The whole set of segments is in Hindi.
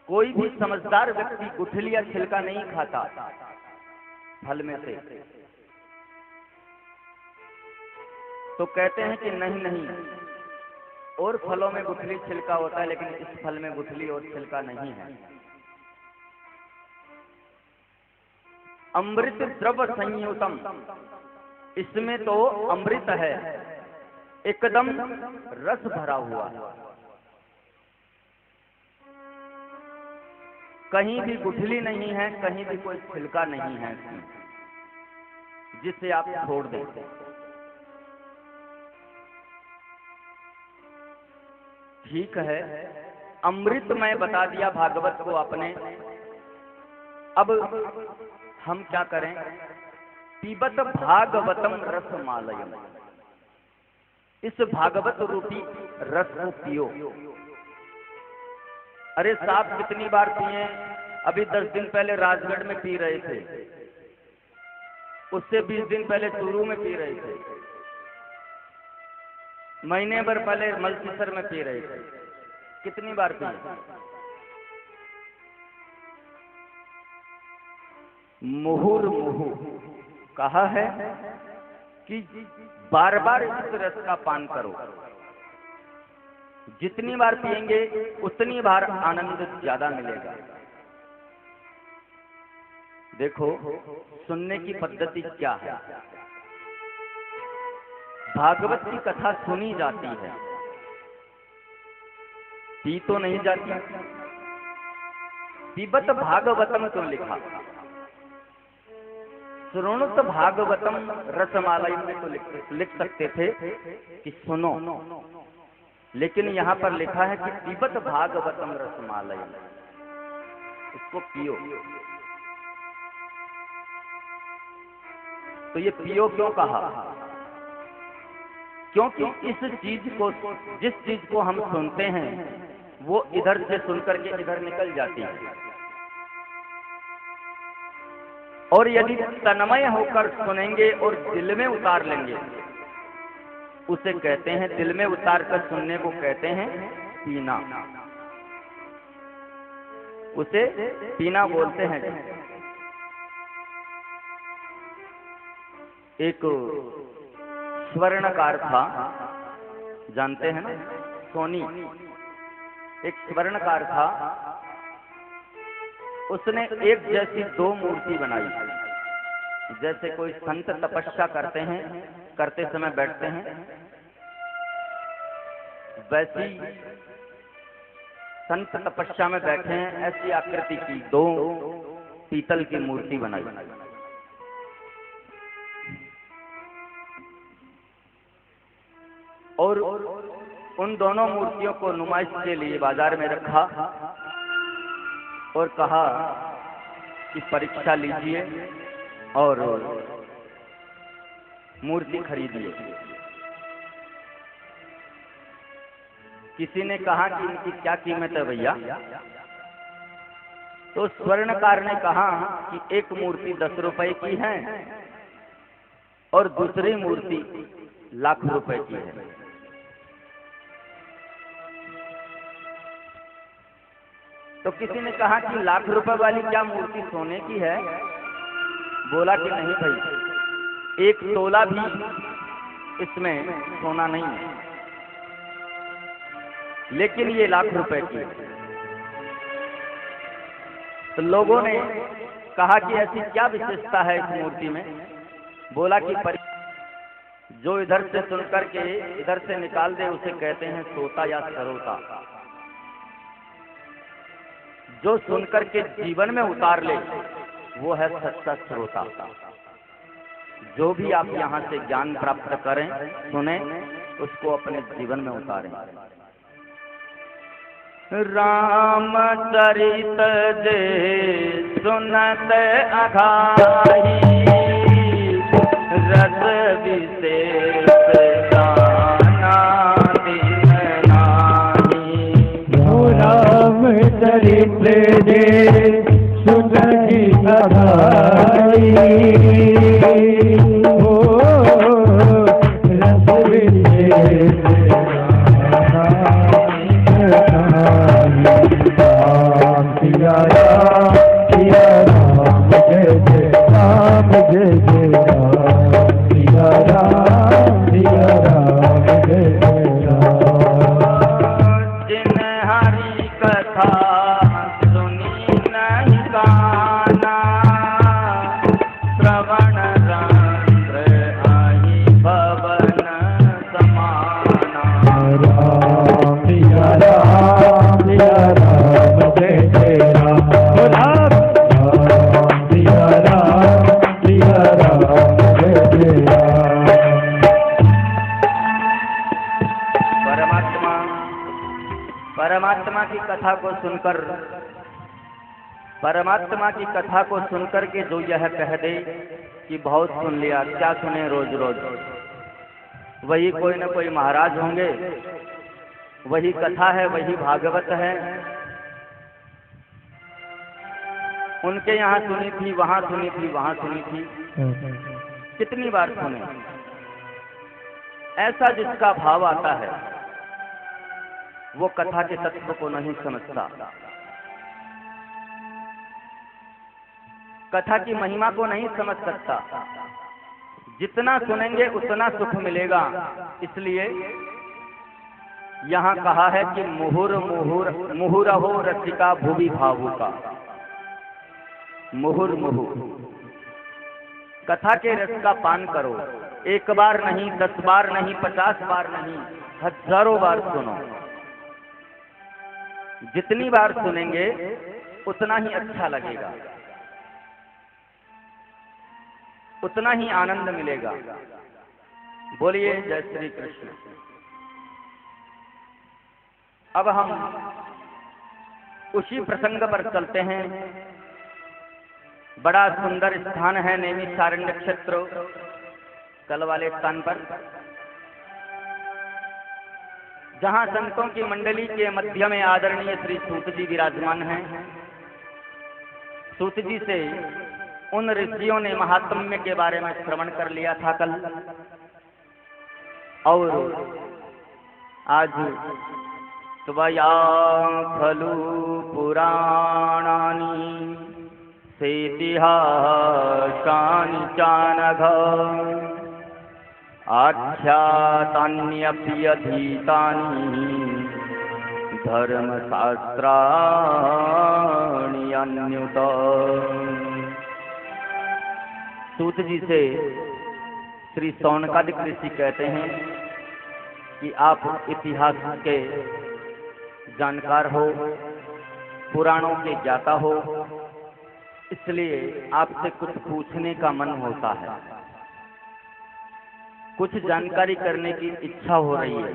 कोई भी समझदार व्यक्ति गुठली या छिलका नहीं खाता फल में से। तो कहते हैं कि नहीं नहीं, और फलों में गुठली छिलका होता है, लेकिन इस फल में गुठली और छिलका नहीं है। अमृत द्रव संयुतम, इसमें तो अमृत है, एकदम रस भरा हुआ है, कहीं भी गुठली नहीं है, कहीं भी कोई छिलका नहीं है जिसे आप छोड़ दें। ठीक है, अमृत मैं बता दिया भागवत को आपने। अब हम क्या करें? पीबत भागवतम रसमालयम, इस भागवत रूपी रस को पियो। अरे साहब कितनी बार पिए? अभी 10 दिन पहले राजगढ़ में पी रहे थे, उससे 20 दिन पहले चूरू में पी रहे थे, महीने भर पहले मलसीसर में पी रहे थे। कितनी बार पिए? मुहुर्मुहु कहा है कि बार बार इस रस का पान करो। जितनी बार पिएंगे उतनी बार आनंद ज्यादा मिलेगा। देखो सुनने की पद्धति क्या है। भागवत की कथा सुनी जाती है, पी तो नहीं जाती। पीबत भागवतम क्यों लिखा? श्रोणुत भागवतम रसमालयम में तो लिख सकते थे कि सुनो, लेकिन यहाँ पर लिखा है कि पीबत भागवतम रसमालयम, इसको पियो। तो ये पियो क्यों कहा? क्योंकि इस चीज को, जिस चीज को हम सुनते हैं वो इधर से सुनकर के इधर निकल जाती है, और यदि तन्मय होकर सुनेंगे और दिल में उतार लेंगे, उसे कहते हैं, दिल में उतार कर सुनने को कहते हैं पीना। उसे पीना बोलते हैं। एक स्वर्णकार था, जानते हैं ना, सोनी, एक स्वर्णकार था। उसने एक जैसी 2 मूर्ति बनाई। जैसे कोई संत तपस्या करते हैं, करते समय बैठते हैं, वैसी संत तपस्या में बैठे हैं, ऐसी आकृति की 2 पीतल की मूर्ति बनाई। और उन दोनों मूर्तियों को नुमाइश के लिए बाजार में रखा और कहा कि परीक्षा लीजिए और मूर्ति खरीदिए। किसी ने कहा कि इनकी क्या कीमत है भैया? तो स्वर्णकार ने कहा कि एक मूर्ति 10 रुपए की है और दूसरी मूर्ति लाख रुपए की है। तो किसी ने कहा कि लाख रुपए वाली क्या मूर्ति सोने की है? बोला कि नहीं भाई, 1 तोला भी इसमें सोना नहीं है, लेकिन ये लाख रुपए की। तो लोगों ने कहा कि ऐसी क्या विशेषता है इस मूर्ति में? बोला कि जो इधर से सुनकर के इधर से निकाल दे उसे कहते हैं सोता या सरोता। जो सुनकर के जीवन में उतार ले वो है सच्चा श्रोता। जो भी आप यहाँ से ज्ञान प्राप्त करें, सुने, उसको अपने जीवन में उतारें। रामचरित जे सुनत अघाई, रस विशेष गाना दिन नाही। रामचरित जे सुनत अघाई, रस विशेष कथा सुनी नहीं काना, श्रवण रंध्र आही भवन समाना। राम सिया राम जय जय राम, राम सिया राम जय जय राम। परमात्मा की कथा को सुनकर, परमात्मा की कथा को सुनकर के जो यह कह दे कि बहुत सुन लिया, क्या सुने रोज रोज, वही कोई न कोई महाराज होंगे, वही कथा है, वही भागवत है, उनके यहाँ सुनी थी, वहां सुनी थी, वहां सुनी थी, कितनी बार सुने। ऐसा जिसका भाव आता है वो कथा के तत्व को नहीं समझता, कथा की महिमा को नहीं समझ सकता। जितना सुनेंगे उतना सुख मिलेगा, इसलिए यहाँ कहा है कि मुहुर मुहुर मुहुरहो रसिका भुवि भावुका। मुहुर मुहुर, कथा के रस का पान करो, एक बार नहीं, 10 बार नहीं, 50 बार नहीं, हजारों बार सुनो। जितनी बार सुनेंगे उतना ही अच्छा लगेगा, उतना ही आनंद मिलेगा। बोलिए जय श्री कृष्ण। अब हम उसी प्रसंग पर चलते हैं। बड़ा सुंदर स्थान है नैमिषारण्य क्षेत्र, कल वाले स्थान पर, जहां संतों की मंडली के मध्य में आदरणीय श्री सूत जी विराजमान हैं। सूत जी से उन ऋषियों ने महात्म्य के बारे में श्रवण कर लिया था कल, और आज त्वया खलु पुराणानि सेतिहासानि चानघ आख्यातान्यपि अधीतानि धर्मशास्त्राणि अन्युत। सूत जी से श्री शौनकादिक ऋषि कहते हैं कि आप इतिहास के जानकार हो, पुराणों के ज्ञाता हो, इसलिए आपसे कुछ पूछने का मन होता है, कुछ जानकारी करने की इच्छा हो रही है।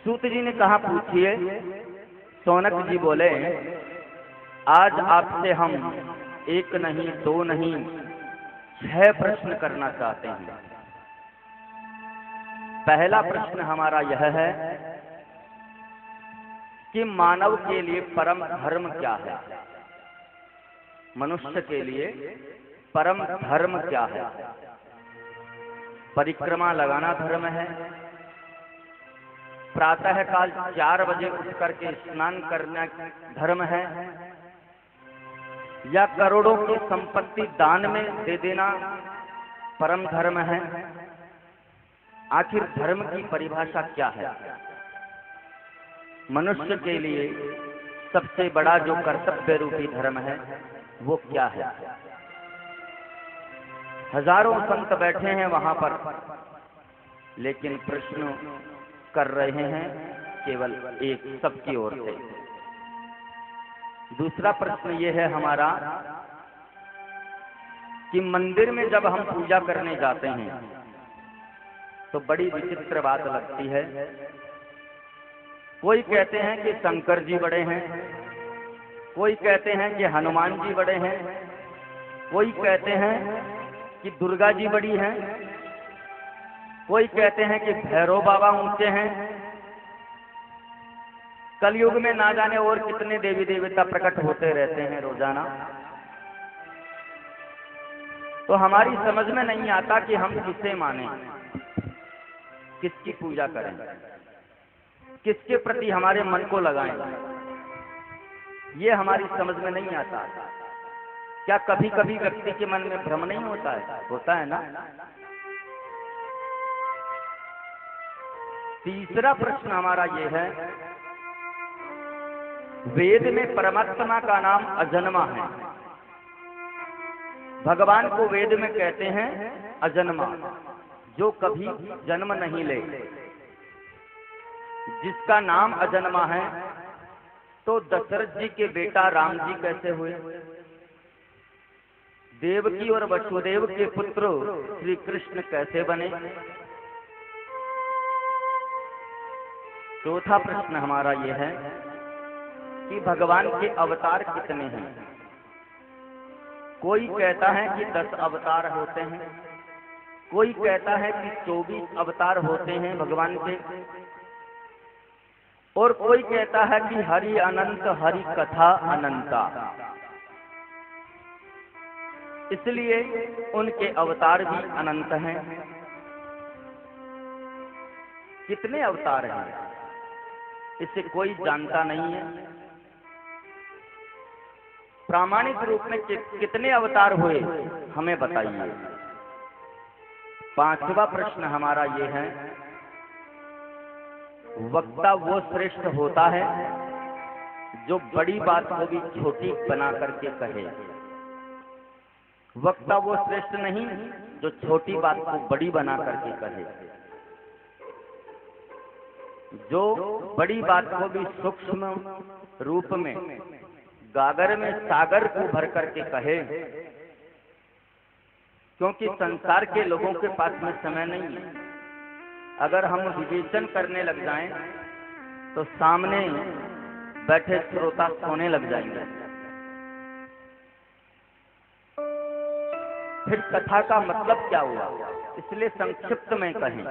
सूत जी ने कहा पूछिए। शौनक जी बोले आज आपसे हम 1 नहीं 2 नहीं 6 प्रश्न करना चाहते हैं। पहला प्रश्न हमारा यह है कि मानव के लिए परम धर्म क्या है, मनुष्य के लिए परम धर्म क्या है। परिक्रमा लगाना धर्म है, प्रातः काल 4 बजे उठ करके स्नान करना धर्म है, या करोड़ों की संपत्ति दान में दे देना परम धर्म है। आखिर धर्म की परिभाषा क्या है? मनुष्य के लिए सबसे बड़ा जो कर्तव्य रूपी धर्म है वो क्या है? हजारों संत बैठे हैं वहां पर, लेकिन प्रश्न कर रहे हैं केवल एक, सबकी ओर से। दूसरा प्रश्न ये है हमारा कि मंदिर में जब हम पूजा करने जाते हैं तो बड़ी विचित्र बात लगती है। कोई कहते हैं कि शंकर जी बड़े हैं, कोई कहते हैं कि हनुमान जी बड़े हैं, कोई कहते हैं कि दुर्गा जी बड़ी हैं, कोई कहते हैं कि भैरव बाबा ऊंचे हैं। कलयुग में ना जाने और कितने देवी देवता प्रकट होते रहते हैं रोजाना। तो हमारी समझ में नहीं आता कि हम किसे माने, किसकी पूजा करें, किसके प्रति हमारे मन को लगाएं, ये हमारी समझ में नहीं आता। क्या कभी कभी व्यक्ति के मन में भ्रम नहीं होता है? होता है ना। तीसरा प्रश्न हमारा ये है वेद में परमात्मा का नाम अजन्मा है। भगवान को वेद में कहते हैं अजन्मा, जो कभी जन्म नहीं ले। जिसका नाम अजन्मा है तो दशरथ जी के बेटा राम जी कैसे हुए? देवकी और वसुदेव के पुत्र श्री कृष्ण कैसे बने? चौथा प्रश्न हमारा यह है कि भगवान के अवतार कितने हैं? कोई कहता है कि 10 अवतार होते हैं, कोई कहता है कि 24 अवतार होते हैं भगवान के, और कोई कहता है कि हरि अनंत, हरि कथा अनंता। इसलिए उनके अवतार भी अनंत हैं। कितने अवतार हैं इसे कोई जानता नहीं है। प्रामाणिक रूप में कितने अवतार हुए हमें बताइए। पांचवा प्रश्न हमारा ये है, वक्ता वो श्रेष्ठ होता है जो बड़ी बात को भी छोटी बना करके कहे। वक्ता वो श्रेष्ठ नहीं जो छोटी बात को बड़ी बना करके कहे, जो बड़ी बात को भी सूक्ष्म रूप में गागर में सागर को भर करके कहे। क्योंकि संसार के लोगों के पास में समय नहीं है। अगर हम विवेचन करने लग जाएं तो सामने बैठे श्रोता सोने लग जाएंगे। फिर कथा का मतलब क्या हुआ? इसलिए संक्षिप्त में कहें,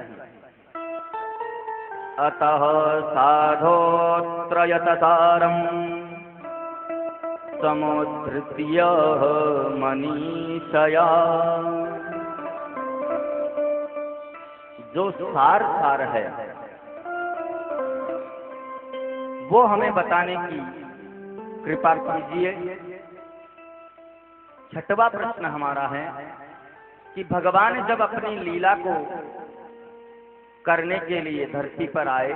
अतः साधोत्र यतसारम् समुद्धृत्य मनीषया। जो सार है वो हमें बताने की कृपा कीजिए। छठवां प्रश्न हमारा है कि भगवान जब अपनी लीला को करने के लिए धरती पर आए,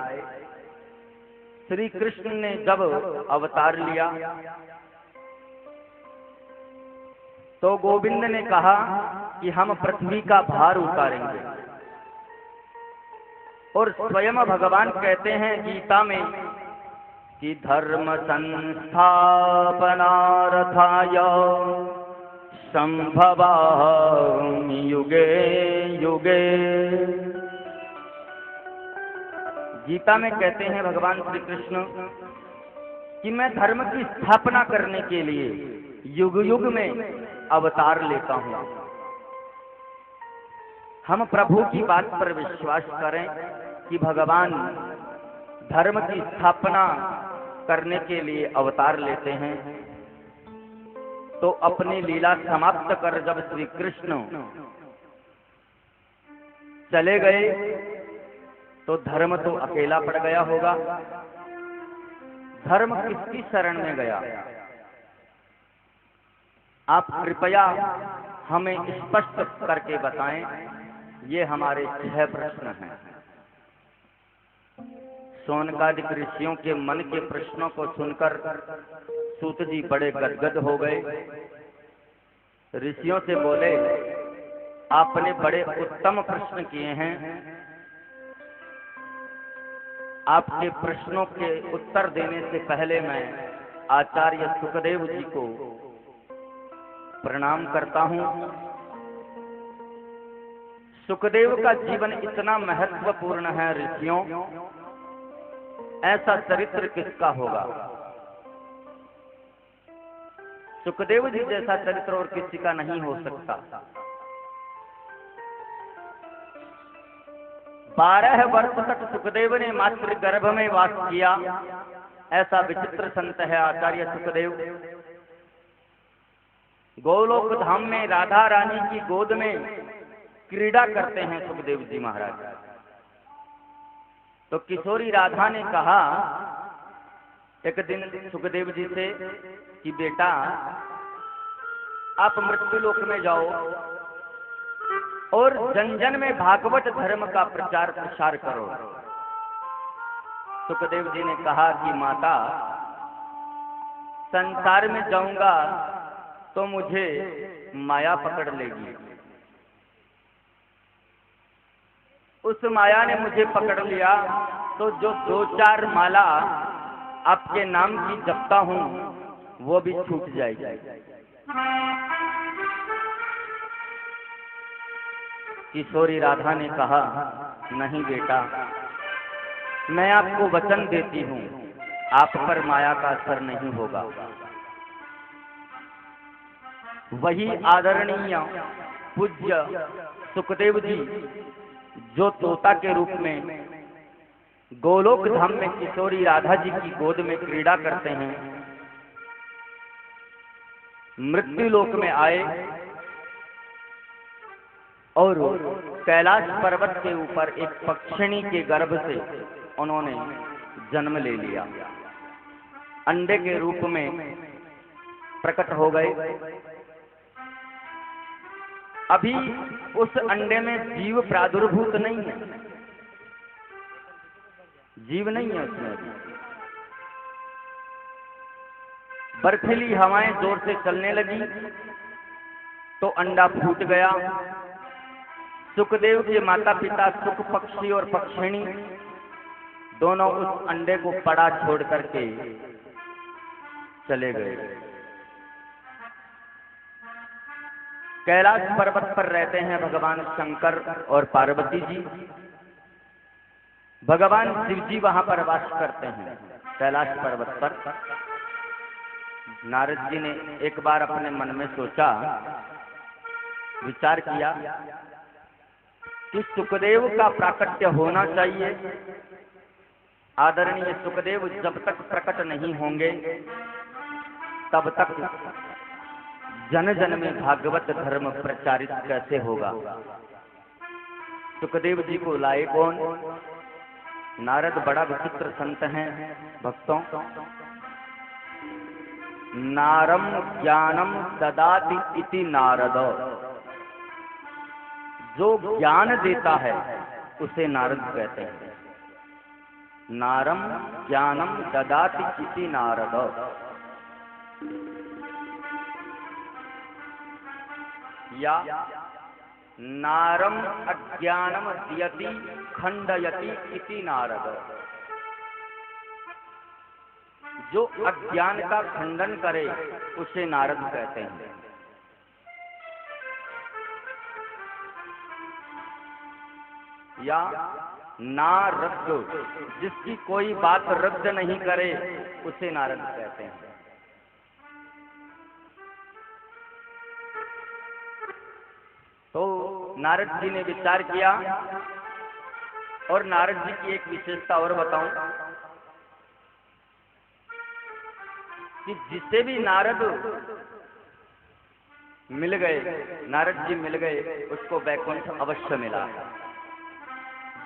श्री कृष्ण ने जब अवतार लिया तो गोविंद ने कहा कि हम पृथ्वी का भार उतारेंगे। और स्वयं भगवान कहते हैं गीता में कि धर्म संस्थापनार्थाय संभवामि युगे युगे। गीता में कहते हैं भगवान श्री कृष्ण कि मैं धर्म की स्थापना करने के लिए युग युग में अवतार लेता हूं। हम प्रभु की बात पर विश्वास करें कि भगवान धर्म की स्थापना करने के लिए अवतार लेते हैं। तो अपनी लीला समाप्त कर जब श्री कृष्ण चले गए तो धर्म तो अकेला पड़ गया होगा। धर्म किसकी शरण में गया? आप कृपया हमें स्पष्ट करके बताएं। ये हमारे 6 प्रश्न हैं। शौनकादिक ऋषियों के मन के प्रश्नों को सुनकर सूत जी बड़े गदगद हो गए। ऋषियों से बोले, आपने बड़े उत्तम प्रश्न किए हैं। आपके प्रश्नों के उत्तर देने से पहले मैं आचार्य सुखदेव जी को प्रणाम करता हूं। सुखदेव का जीवन इतना महत्वपूर्ण है ऋषियों, ऐसा चरित्र किसका होगा? सुखदेव जी जैसा चरित्र और किसी का नहीं हो सकता। 12 वर्ष तक सुखदेव ने मातृ गर्भ में वास किया। ऐसा विचित्र संत है आचार्य सुखदेव। गोलोक धाम में राधा रानी की गोद में क्रीड़ा करते हैं सुखदेव जी महाराज। तो किशोरी राधा ने कहा एक दिन सुखदेव जी से कि बेटा आप मृत्युलोक में जाओ और जन जन में भागवत धर्म का प्रचार प्रसार करो। सुखदेव जी ने कहा कि माता संसार में जाऊंगा तो मुझे माया पकड़ लेगी। उस माया ने मुझे पकड़ लिया तो जो 2-4 माला आपके नाम की जपता हूं वो भी छूट जाएगी। किशोरी राधा ने कहा, नहीं बेटा, मैं आपको वचन देती हूं, आप पर माया का असर नहीं होगा। वही आदरणीय पूज्य सुखदेव जी जो तोता के रूप में गोलोक धाम में किशोरी राधा जी की गोद में क्रीड़ा करते हैं, मृत्यु लोक में आए और कैलाश पर्वत के ऊपर एक पक्षिणी के गर्भ से उन्होंने जन्म ले लिया। अंडे के रूप में प्रकट हो गए। अभी उस अंडे में जीव प्रादुर्भूत नहीं है, जीव नहीं है उसमें। बर्फीली हवाएं जोर से चलने लगी तो अंडा फूट गया। सुखदेव के माता पिता सुख पक्षी और पक्षिणी दोनों उस अंडे को पड़ा छोड़ करके चले गए। कैलाश पर्वत पर रहते हैं भगवान शंकर और पार्वती जी। भगवान शिव जी वहां पर वास करते हैं कैलाश पर्वत पर। नारद जी ने एक बार अपने मन में सोचा, विचार किया कि सुखदेव का प्राकट्य होना चाहिए। आदरणीय सुखदेव जब तक प्रकट नहीं होंगे तब तक जन जन में भागवत धर्म प्रचारित कैसे होगा। सुखदेव जी को लाए कौन? नारद बड़ा विचित्र संत हैं भक्तों। नारम ज्ञानम ददाति इति नारद, जो ज्ञान देता है उसे नारद कहते हैं। नारम ज्ञानम ददाति इति नारद। या नारम अज्ञानम दियति खंडयति इति नारद, जो अज्ञान का खंडन करे उसे नारद कहते हैं। या नारद, जिसकी कोई बात रद्द नहीं करे उसे नारद कहते हैं। तो नारद जी ने विचार किया, और नारद जी की एक विशेषता और बताऊं कि जिसे भी नारद मिल गए, नारद जी मिल गए, उसको वैकुंठ अवश्य मिला।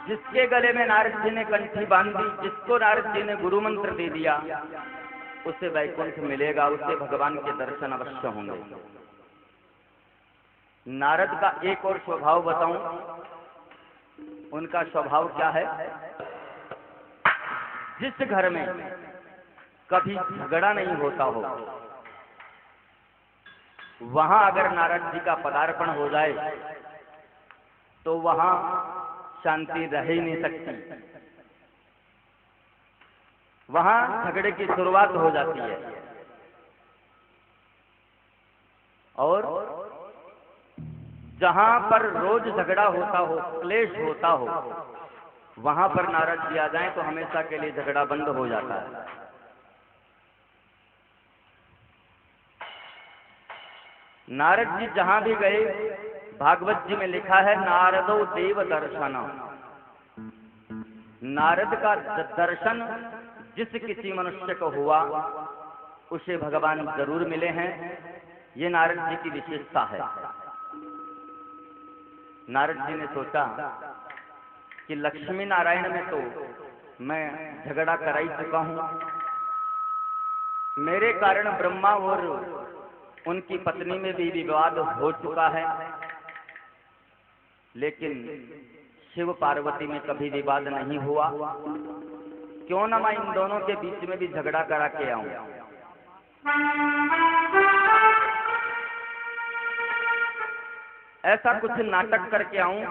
जिसके गले में नारद जी ने कंठी बांध दी, जिसको नारद जी ने गुरु मंत्र दे दिया, उसे वैकुंठ मिलेगा, उसे भगवान के दर्शन अवश्य होंगे। नारद का एक और स्वभाव बताऊं, उनका स्वभाव क्या है? जिस घर में कभी झगड़ा नहीं होता हो, वहां अगर नारद जी का पदार्पण हो जाए तो वहां शांति रह ही नहीं सकती, वहां झगड़े की शुरुआत हो जाती है। और जहां पर रोज झगड़ा होता हो, क्लेश होता हो, वहां पर नारद जी आ जाएं तो हमेशा के लिए झगड़ा बंद हो जाता है। नारद जी जहां भी गए, भागवत जी में लिखा है नारदो देव दर्शन। नारद का दर्शन जिस किसी मनुष्य को हुआ उसे भगवान जरूर मिले हैं। ये नारद जी की विशेषता है। नारद जी ने सोचा कि लक्ष्मी नारायण में तो मैं झगड़ा करा ही चुका हूं, मेरे कारण ब्रह्मा और उनकी पत्नी में भी विवाद हो चुका है, लेकिन शिव पार्वती में कभी विवाद नहीं हुआ। क्यों ना मैं इन दोनों के बीच में भी झगड़ा करा के आऊं। ऐसा कुछ नाटक करके आऊं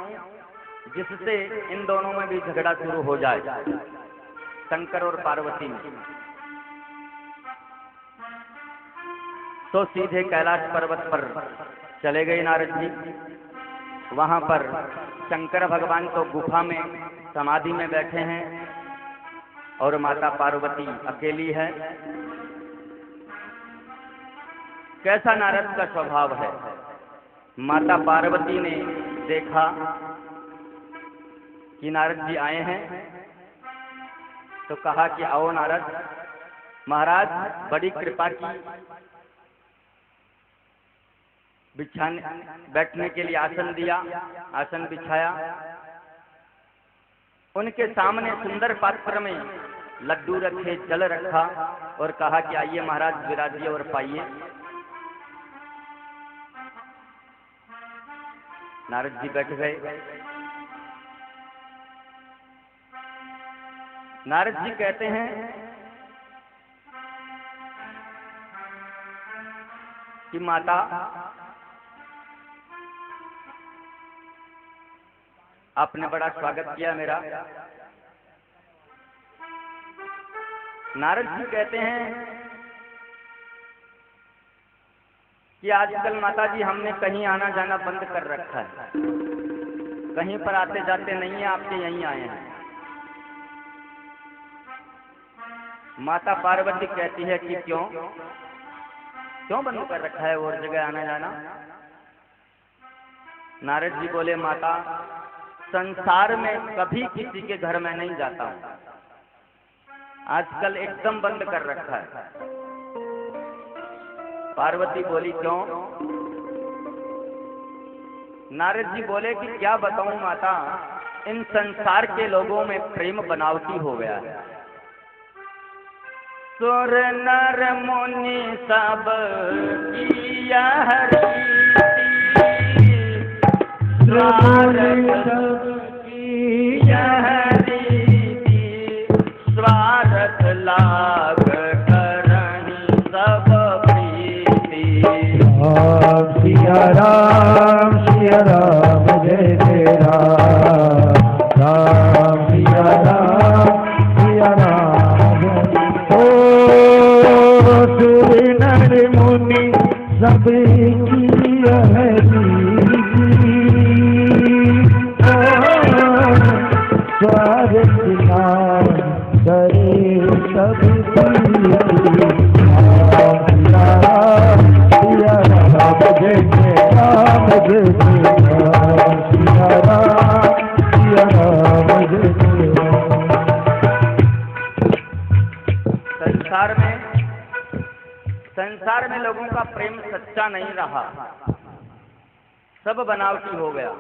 जिससे इन दोनों में भी झगड़ा शुरू हो जाए, शंकर और पार्वती में। तो सीधे कैलाश पर्वत पर चले गए नारद जी। वहां पर शंकर भगवान तो गुफा में समाधि में बैठे हैं और माता पार्वती अकेली है। कैसा नारद का स्वभाव है। माता पार्वती ने देखा कि नारद जी आए हैं तो कहा कि आओ नारद महाराज, बड़ी कृपा की, बिछाने बैठने के लिए आसन दिया, आसन बिछाया। उनके सामने सुंदर पात्र में लड्डू रखे, जल रखा और कहा कि आइए महाराज विराजिए और पाइए। नारद जी बैठ गए। नारद जी कहते हैं कि माता, आपने बड़ा स्वागत किया मेरा। नारद जी कहते हैं कि आजकल माता जी हमने कहीं आना जाना बंद कर रखा है, कहीं पर आते जाते नहीं है, आपके यहीं आए हैं। माता पार्वती कहती है कि क्यों बंद कर रखा है और जगह आना जाना। नारद जी बोले, माता संसार में कभी किसी के घर में नहीं जाता हूं, आजकल एकदम बंद कर रखा है। पार्वती बोली, क्यों? नारद जी बोले कि क्या बताऊं माता, इन संसार के लोगों में प्रेम बनावटी हो गया है। सुर नर मुनि सब की यह रीति, स्वार्थ की यह रीति, स्वार्थ लाभ करनी सब प्रीति। सिया राम जय जय राम, राम सिया राम ओ सुर नर मुनि सब की यह स्वार्थ लाभ करे सब संसार में लोगों का प्रेम सच्चा नहीं रहा, सब बनावटी हो गया।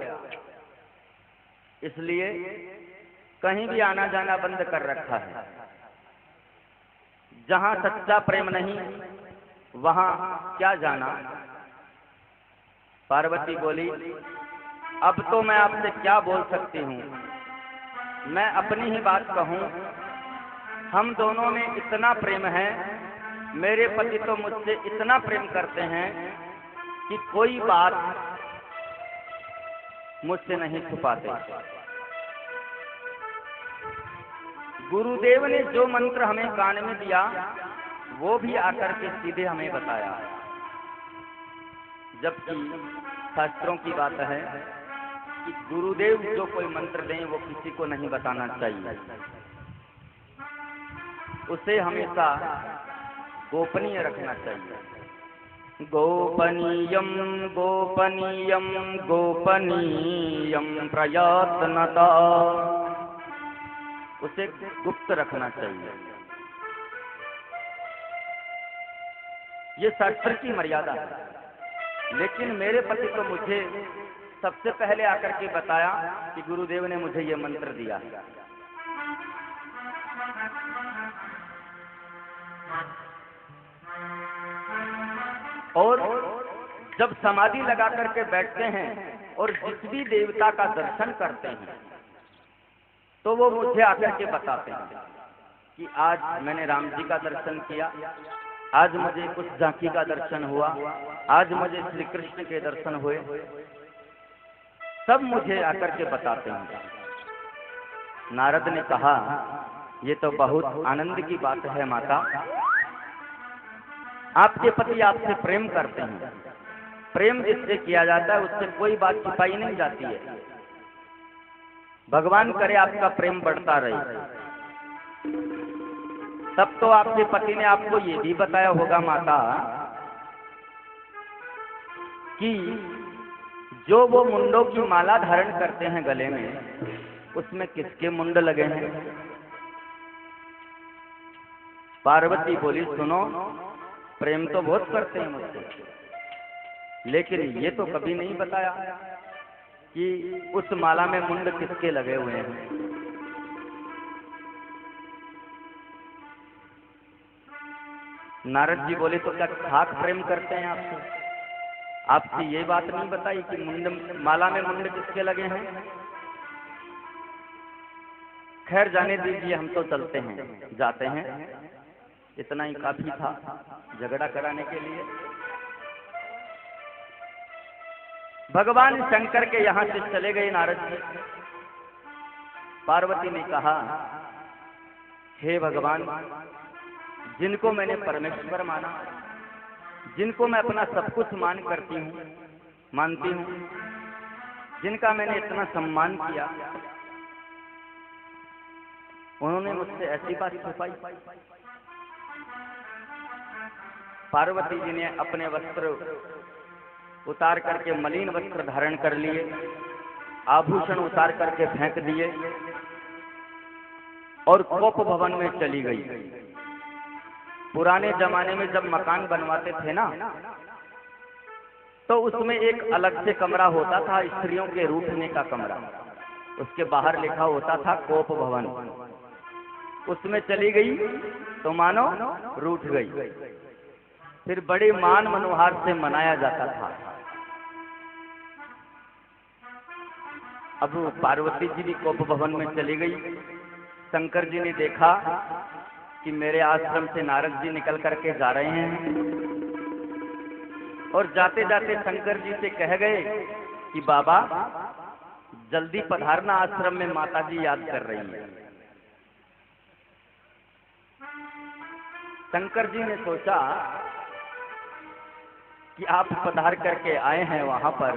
इसलिए कहीं भी आना जाना बंद कर रखा है। जहां सच्चा प्रेम नहीं वहां क्या जाना। पार्वती बोली, अब तो मैं आपसे क्या बोल सकती हूँ, मैं अपनी ही बात कहूँ। हम दोनों में इतना प्रेम है, मेरे पति तो मुझसे इतना प्रेम करते हैं कि कोई बात मुझसे नहीं छुपाते। गुरुदेव ने जो मंत्र हमें कान में दिया वो भी आकर के सीधे हमें बताया, जबकि शास्त्रों की बात है कि गुरुदेव जो कोई मंत्र दें वो किसी को नहीं बताना चाहिए, उसे हमेशा गोपनीय रखना चाहिए। गोपनीयम गोपनीयम गोपनीयम प्रयत्नता, उसे गुप्त रखना चाहिए। ये शास्त्र की मर्यादा है। लेकिन मेरे पति तो मुझे सबसे पहले आकर के बताया कि गुरुदेव ने मुझे ये मंत्र दिया है। और जब समाधि लगा करके बैठते हैं और जिस भी देवता का दर्शन करते हैं तो वो मुझे आकर के बताते हैं कि आज मैंने राम जी का दर्शन किया, आज मुझे कुछ झांकी का दर्शन हुआ, आज मुझे श्री कृष्ण के दर्शन हुए, सब मुझे आकर के बताते हैं। नारद ने कहा, ये तो बहुत आनंद की बात है माता, आपके पति आपसे प्रेम करते हैं। प्रेम जिससे किया जाता है उससे कोई बात छिपाई नहीं जाती है। भगवान करे आपका प्रेम बढ़ता रहे। तब तो आपके पति ने आपको ये भी बताया होगा माता कि जो वो मुंडों की माला धारण करते हैं गले में, उसमें किसके मुंड लगे हैं? पार्वती बोली, सुनो, प्रेम तो बहुत करते हैं मुझसे, लेकिन ये तो कभी नहीं बताया कि उस माला में मुंड किसके लगे हुए हैं। नारद जी बोले, तो क्या खाक प्रेम करते हैं आपसे? आपसे ये बात नहीं बताई कि मुंड माला में मुंड किसके लगे हैं? खैर जाने दीजिए, हम तो चलते हैं, जाते हैं। इतना ही काफी था झगड़ा कराने के लिए। भगवान शंकर के यहां से चले गए नारद जी। पार्वती ने कहा, हे भगवान, जिनको मैंने परमेश्वर माना, जिनको मैं अपना सब कुछ मानती हूँ, जिनका मैंने इतना सम्मान किया, उन्होंने मुझसे ऐसी बात छुपाई। पार्वती जी ने अपने वस्त्र उतार करके मलिन वस्त्र धारण कर लिए, आभूषण उतार करके फेंक दिए और कोप भवन में चली गई। पुराने जमाने में जब मकान बनवाते थे ना, तो उसमें एक अलग से कमरा होता था, स्त्रियों के रूठने का कमरा। उसके बाहर लिखा होता था कोप भवन। उसमें चली गई तो मानो रूठ गई। फिर बड़े मान मनोहार से मनाया जाता था। अब पार्वती जी भी कोप भवन में चली गई। शंकर जी ने देखा कि मेरे आश्रम से नारद जी निकल करके जा रहे हैं, और जाते जाते शंकर जी से कह गए कि बाबा जल्दी पधारना आश्रम में, माता जी याद कर रही है। शंकर जी ने सोचा कि आप पधार करके आए हैं वहां पर,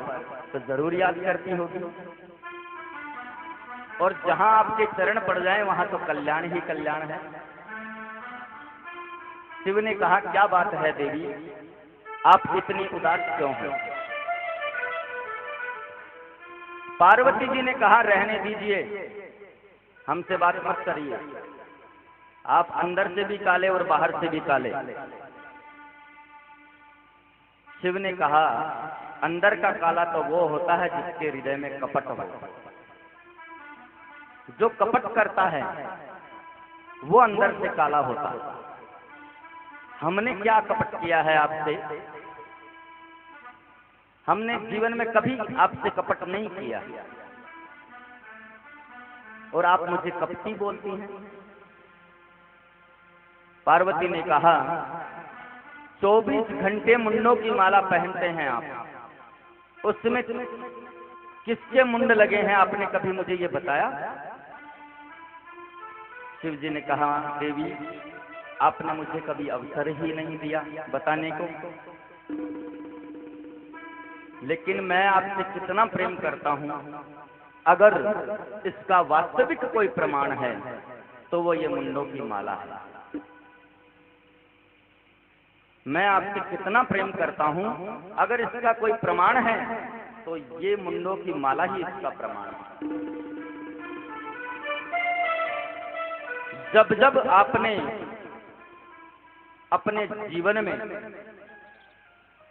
तो जरूर याद करती होगी, और जहां आपके चरण पड़ जाएं वहां तो कल्याण ही कल्याण है। शिव ने कहा, क्या बात है देवी, आप इतनी उदास क्यों हैं? पार्वती जी ने कहा, रहने दीजिए, हमसे बात मत करिए, आप अंदर से भी काले और बाहर से भी काले। शिव ने कहा, अंदर का काला तो वो होता है जिसके हृदय में कपट हो। जो कपट करता है वो अंदर से काला होता है। हमने क्या कपट किया है आपसे? हमने जीवन में कभी आपसे कपट नहीं किया, और आप मुझे कपटी बोलती हैं। पार्वती ने कहा, 24 घंटे मुंडों की माला पहनते हैं आप, उसमें किसके मुंड लगे हैं आपने कभी मुझे ये बताया? शिव जी ने कहा, देवी आपने मुझे कभी अवसर ही नहीं दिया बताने को, लेकिन मैं आपसे कितना प्रेम करता हूं, अगर इसका वास्तविक कोई प्रमाण है तो वो ये मुंडों की माला है। मैं आपसे कितना प्रेम करता हूं, अगर इसका कोई प्रमाण है तो ये मुंडों की माला ही इसका प्रमाण है। जब जब आपने अपने जीवन में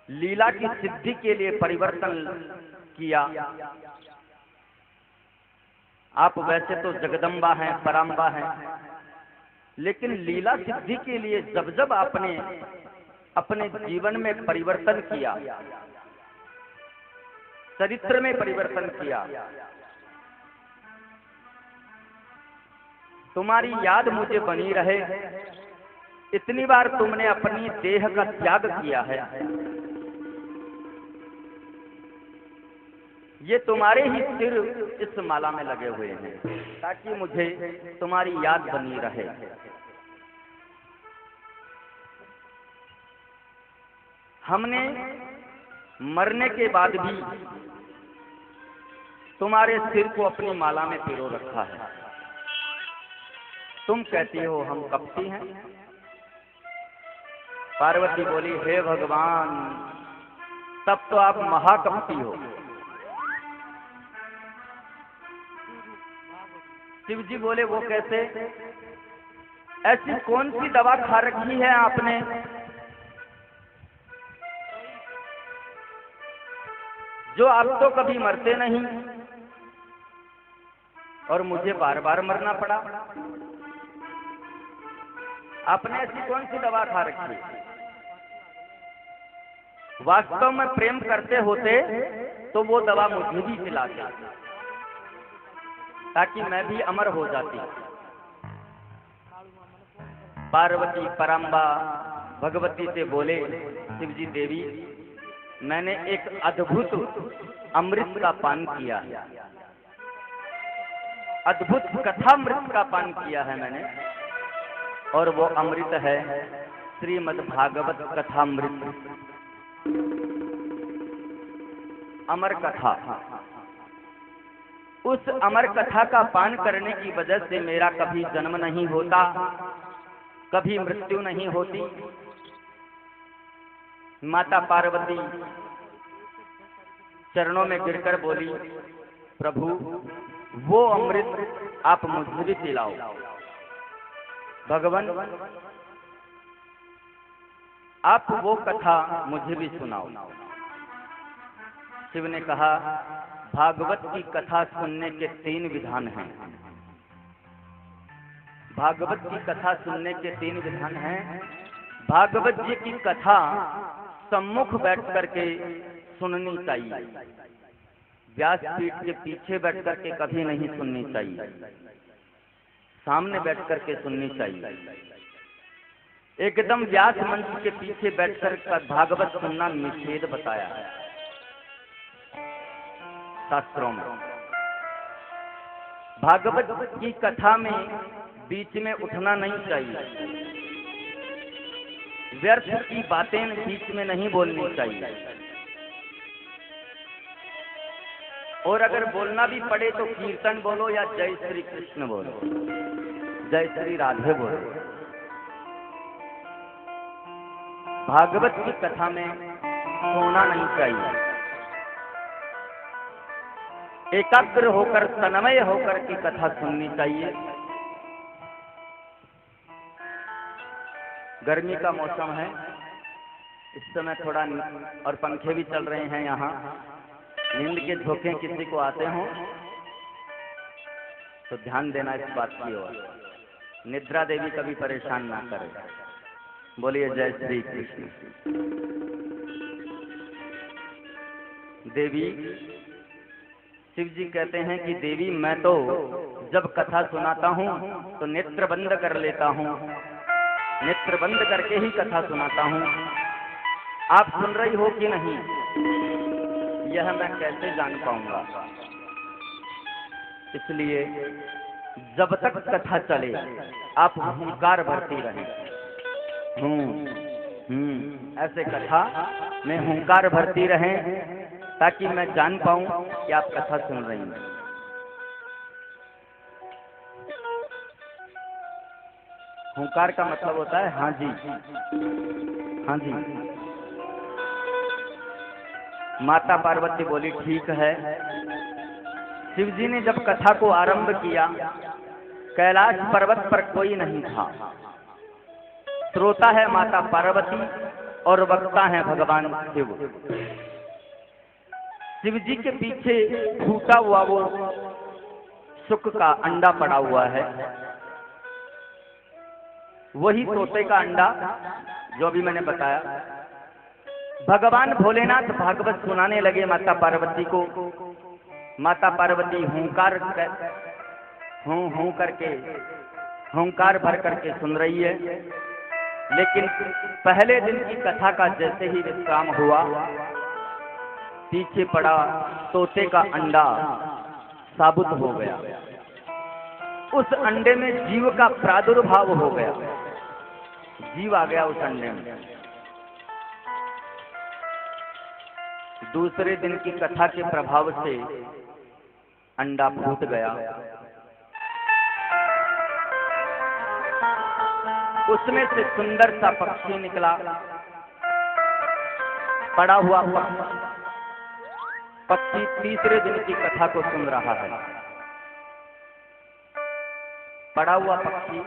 लीला की सिद्धि के लिए परिवर्तन किया, आप वैसे तो जगदम्बा हैं, पराम्बा हैं, लेकिन लीला सिद्धि के लिए जब जब आपने अपने जीवन में परिवर्तन किया, चरित्र में परिवर्तन किया, तुम्हारी याद मुझे बनी रहे, इतनी बार तुमने अपनी देह का त्याग किया है, ये तुम्हारे ही सिर इस माला में लगे हुए हैं ताकि मुझे तुम्हारी याद बनी रहे। हमने मरने के बाद भी तुम्हारे सिर को अपनी माला में पिरो रखा है। तुम कहती हो हम कपटी हैं। पार्वती बोली, हे भगवान, तब तो आप महाकपटी हो। शिव जी बोले, वो कैसे? ऐसी कौन सी दवा खा रखी है आपने जो आप तो कभी मरते नहीं और मुझे बार बार मरना पड़ा? आपने ऐसी कौन सी दवा खा रखी? वास्तव में प्रेम करते होते तो वो दवा मुझे भी पिलाते ताकि मैं भी अमर हो जाती। पार्वती परम्बा भगवती से बोले, शिवजी देवी, मैंने एक अद्भुत अमृत का पान किया है, अद्भुत कथामृत का पान किया है मैंने, और वो अमृत है श्रीमद् भागवत कथामृत, अमर कथा। उस अमर कथा का पान करने की वजह से मेरा कभी जन्म नहीं होता, कभी मृत्यु नहीं होती। माता पार्वती चरणों में गिरकर बोली, प्रभु वो अमृत आप मुझे भी पिलाओ। भगवान, आप वो कथा मुझे भी सुनाओ। शिव ने कहा, भागवत की कथा सुनने के 3 विधान हैं। भागवत की कथा सुनने के 3 विधान हैं। भागवत जी की कथा सम्मुख बैठ करके सुननी चाहिए, व्यासपीठ के पीछे बैठ करके कभी नहीं सुननी चाहिए, सामने बैठ करके सुननी चाहिए। एकदम व्यास मंच के पीछे बैठकर भागवत सुनना निषेध बताया है शास्त्रों में। भागवत की कथा में बीच में उठना नहीं चाहिए, व्यर्थ की बातें बीच में नहीं बोलनी चाहिए, और अगर बोलना भी पड़े तो कीर्तन बोलो या जय श्री कृष्ण बोलो, जय श्री राधे बोलो। भागवत की कथा में सोना नहीं चाहिए, एकाग्र होकर तन्मय होकर की कथा सुननी चाहिए। गर्मी का मौसम है, इस समय थोड़ा और पंखे भी चल रहे हैं यहाँ, नींद के झोंके किसी को आते हों तो ध्यान देना इस बात की ओर, निद्रा देवी कभी परेशान ना करे। बोलिए जय श्री कृष्ण। देवी, शिव जी कहते हैं कि देवी, मैं तो जब कथा सुनाता हूँ तो नेत्र बंद कर लेता हूँ, नेत्र बंद करके ही कथा सुनाता हूँ। आप सुन रही हो कि नहीं, यह मैं कैसे जान पाऊंगा? इसलिए जब तक कथा चले आप हुंकार भरती रहें, ऐसे कथा में हुंकार भरती रहें ताकि मैं जान पाऊं कि आप कथा सुन रही हैं। हुंकार का मतलब होता है हाँ जी, हाँ जी। माता पार्वती बोली, ठीक है। शिव जी ने जब कथा को आरंभ किया, कैलाश पर्वत पर कोई नहीं था। श्रोता है माता पार्वती और वक्ता है भगवान शिव। शिव जी के पीछे फूटा हुआ वो शुक का अंडा पड़ा हुआ है, वही तोते का अंडा जो अभी मैंने बताया। भगवान भोलेनाथ भागवत सुनाने लगे माता पार्वती को। माता पार्वती हुंकार करके हुंकार भर करके सुन रही है। लेकिन पहले दिन की कथा का जैसे ही विश्राम हुआ, पीछे पड़ा तोते का अंडा साबुत हो गया। उस अंडे में जीव का प्रादुर्भाव हो गया, जीव आ गया उस अंडे में। दूसरे दिन की कथा के प्रभाव से अंडा फूट गया, उसमें से सुंदर सा पक्षी निकला। पड़ा हुआ पक्षी तीसरे दिन की कथा को सुन रहा है। पड़ा हुआ पक्षी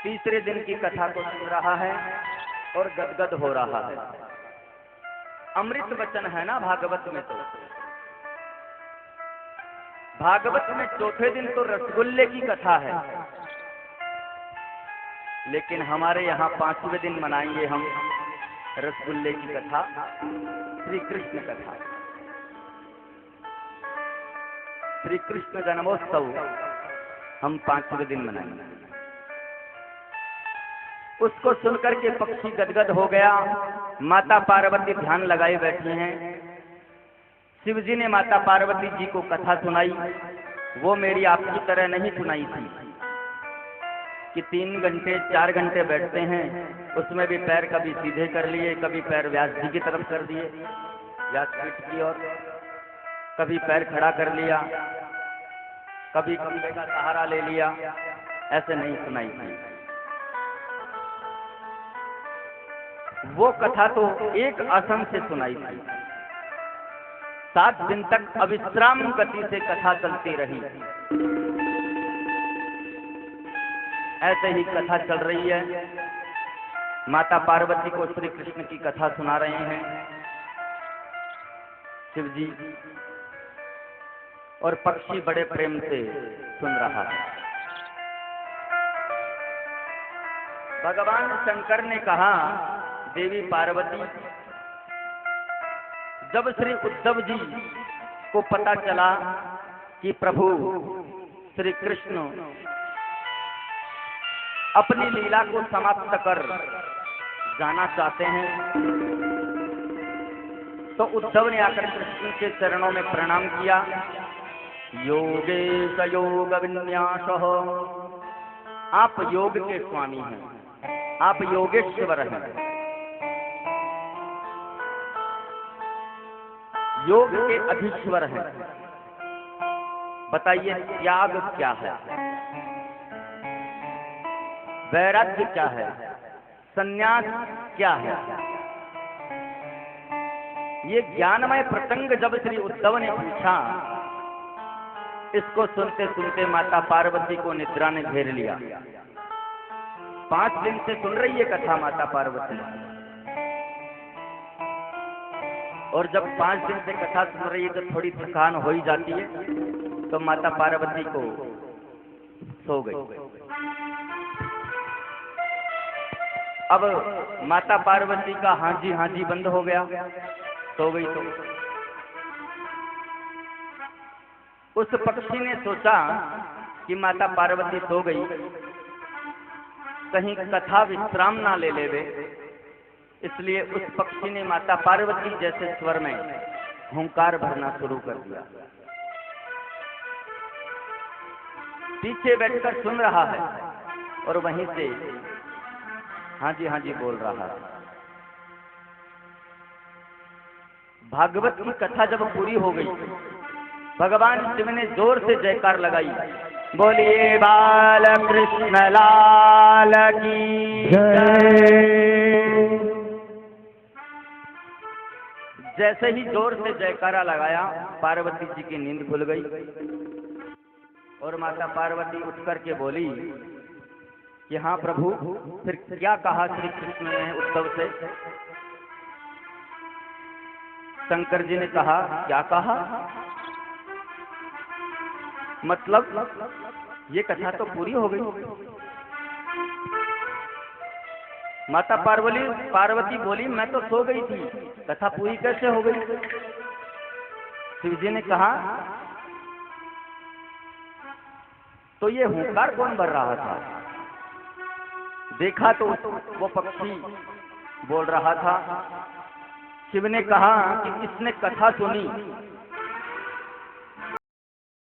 तीसरे दिन की कथा को सुन रहा है और गदगद हो रहा है। अमृत वचन है ना भागवत में। तो भागवत में चौथे दिन तो रसगुल्ले की कथा है, लेकिन हमारे यहाँ 5वें दिन मनाएंगे हम रसगुल्ले की कथा, श्री कृष्ण कथा, श्री कृष्ण जन्मोत्सव हम 5वें दिन मनाएंगे। उसको सुनकर के पक्षी गदगद हो गया। माता पार्वती ध्यान लगाए बैठी हैं। शिव जी ने माता पार्वती जी को कथा सुनाई। वो मेरी आपकी तरह नहीं सुनाई थी कि 3 घंटे 4 घंटे बैठते हैं, उसमें भी पैर कभी सीधे कर लिए, कभी पैर व्यास जी की तरफ कर दिए, व्यासपीठ की ओर, कभी पैर खड़ा कर लिया, कभी कंबे का सहारा ले लिया। ऐसे नहीं सुनाई थी। वो कथा तो एक आसन से सुनाई थी। 7 दिन तक अविश्राम गति से कथा चलती रही। ऐसे ही कथा चल रही है। माता पार्वती को श्री कृष्ण की कथा सुना रहे हैं शिव जी, और पक्षी बड़े प्रेम से सुन रहा है। भगवान शंकर ने कहा, देवी पार्वती, जब श्री उद्धव जी को पता चला कि प्रभु श्री कृष्ण अपनी लीला को समाप्त कर जाना चाहते हैं, तो उद्धव ने आकर कृष्ण के चरणों में प्रणाम किया। योगेश योग विन्यासः, आप योग के स्वामी हैं, आप योगेश्वर हैं। योग के अधीश्वर हैं। बताइए त्याग क्या है, वैराग्य क्या है, संन्यास क्या है। ये ज्ञानमय प्रसंग जब श्री उद्धव ने पूछा, इसको सुनते सुनते माता पार्वती को निद्रा ने घेर लिया। 5 दिन से सुन रही है कथा माता पार्वती, और जब 5 दिन से कथा सुन रही है तो थोड़ी थकान हो ही जाती है, तो माता पार्वती को सो गई। अब माता पार्वती का हाँ जी बंद हो गया, सो गई। तो उस पक्षी ने सोचा कि माता पार्वती सो गई, कहीं कथा विश्राम ना ले लेवे, इसलिए उस पक्षी ने माता पार्वती जैसे स्वर में हुंकार भरना शुरू कर दिया। पीछे बैठकर सुन रहा है और वहीं से हाँ जी बोल रहा है। भागवत की कथा जब पूरी हो गई, भगवान शिव ने जोर से जयकार लगाई, बोलिए बाल कृष्ण लाल की जय। जैसे ही जोर से जयकारा लगाया, पार्वती जी की नींद खुल गई और माता पार्वती उठ करके बोली कि हाँ प्रभु, फिर क्या कहा श्री कृष्ण ने उद्धव से। शंकर जी ने कहा, क्या कहा, मतलब ये कथा तो पूरी हो गई। माता पार्वती बोली, मैं तो सो गई थी, कथा पूरी कैसे हो गई। शिव जी ने कहा, तो ये हुंकार कौन भर रहा था। देखा तो वो पक्षी बोल रहा था। शिव ने कहा कि इसने कथा सुनी